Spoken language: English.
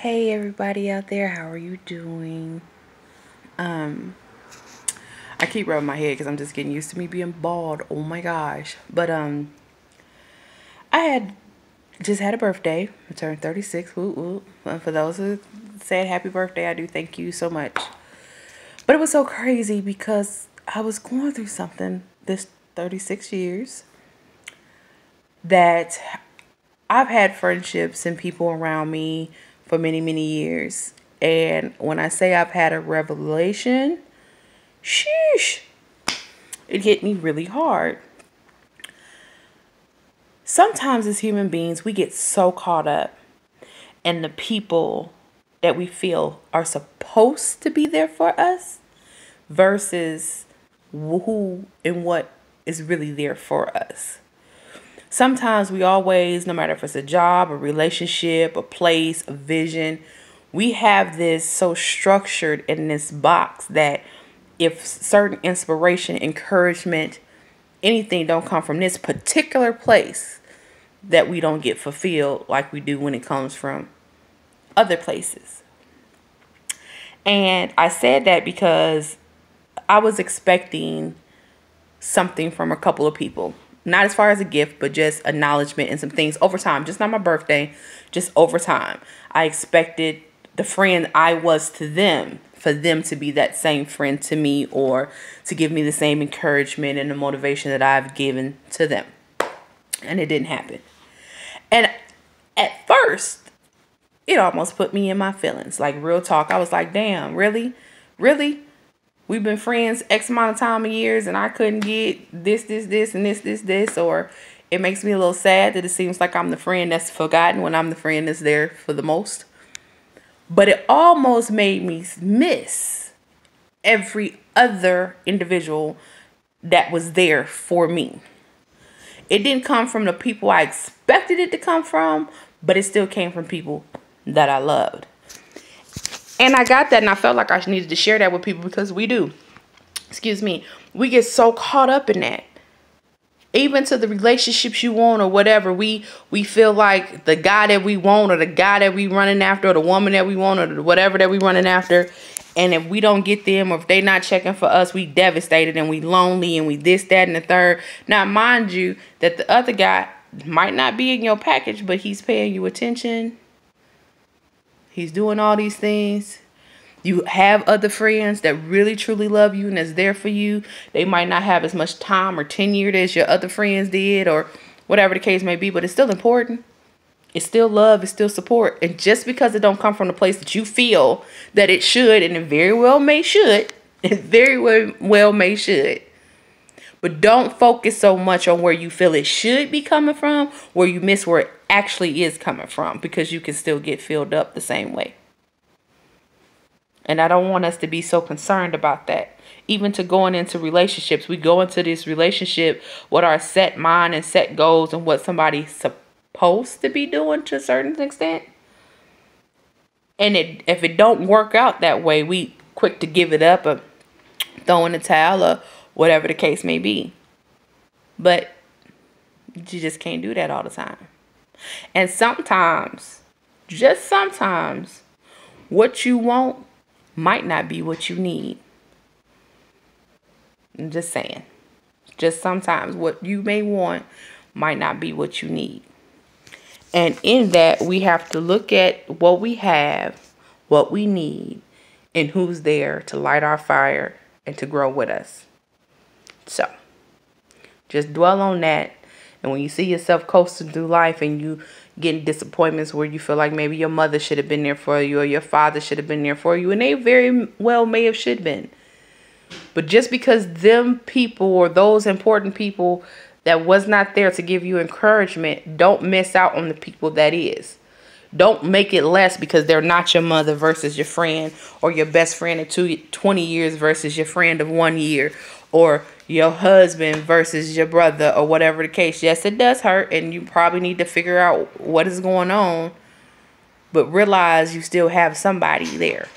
Hey everybody out there, how are you doing? I keep rubbing my head because I'm just getting used to me being bald. Oh my gosh. But I had just had a birthday. I turned 36. Woo woo. For those who said happy birthday, I do thank you so much. But it was so crazy because I was going through something this 36 years that I've had friendships and people around me for many, many years. And when I say I've had a revelation, sheesh, it hit me really hard. Sometimes as human beings, we get so caught up in the people that we feel are supposed to be there for us versus who and what is really there for us. Sometimes we always, no matter if it's a job, a relationship, a place, a vision, we have this so structured in this box that if certain inspiration, encouragement, anything don't come from this particular place, that we don't get fulfilled like we do when it comes from other places. And I said that because I was expecting something from a couple of people. Not as far as a gift, but just acknowledgement and some things over time. Just not my birthday, just over time. I expected the friend I was to them, for them to be that same friend to me, or to give me the same encouragement and the motivation that I've given to them. And it didn't happen. And at first, it almost put me in my feelings. Like, real talk. I was like, damn, really? Really? We've been friends X amount of time of years and I couldn't get this, and this. Or it makes me a little sad that it seems like I'm the friend that's forgotten when I'm the friend that's there for the most. But it almost made me miss every other individual that was there for me. It didn't come from the people I expected it to come from, but it still came from people that I loved. And I got that, and I felt like I needed to share that with people because we do. We get so caught up in that. Even to the relationships you want or whatever, we feel like the guy that we want or the guy that we running after or the woman that we want or whatever that we running after. And if we don't get them or if they not checking for us, we devastated and we lonely and we this, that, and the third. Now, mind you, that the other guy might not be in your package, but he's paying you attention. He's doing all these things. You have other friends that really, truly love you and that's there for you. They might not have as much time or tenure as your other friends did or whatever the case may be, but it's still important. It's still love. It's still support. And just because it don't come from the place that you feel that it should, and it very well may should, it very well may should. But don't focus so much on where you feel it should be coming from, where you miss where it actually is coming from, because you can still get filled up the same way. And I don't want us to be so concerned about that. Even to going into relationships, we go into this relationship with our set mind and set goals and what somebody's supposed to be doing to a certain extent. And if it don't work out that way, we quick to give it up or throw in the towel or whatever the case may be. But you just can't do that all the time. And sometimes, just sometimes, what you want might not be what you need. I'm just saying. Just sometimes what you may want might not be what you need. And in that, we have to look at what we have, what we need, and who's there to light our fire and to grow with us. So, just dwell on that. And when you see yourself coasting through life and you getting disappointments where you feel like maybe your mother should have been there for you or your father should have been there for you, and they very well may have should been. But just because them people or those important people that was not there to give you encouragement, don't miss out on the people that is. Don't make it less because they're not your mother versus your friend, or your best friend of 20 years versus your friend of 1 year, or your husband versus your brother, or whatever the case. Yes, it does hurt, and you probably need to figure out what is going on, but realize you still have somebody there.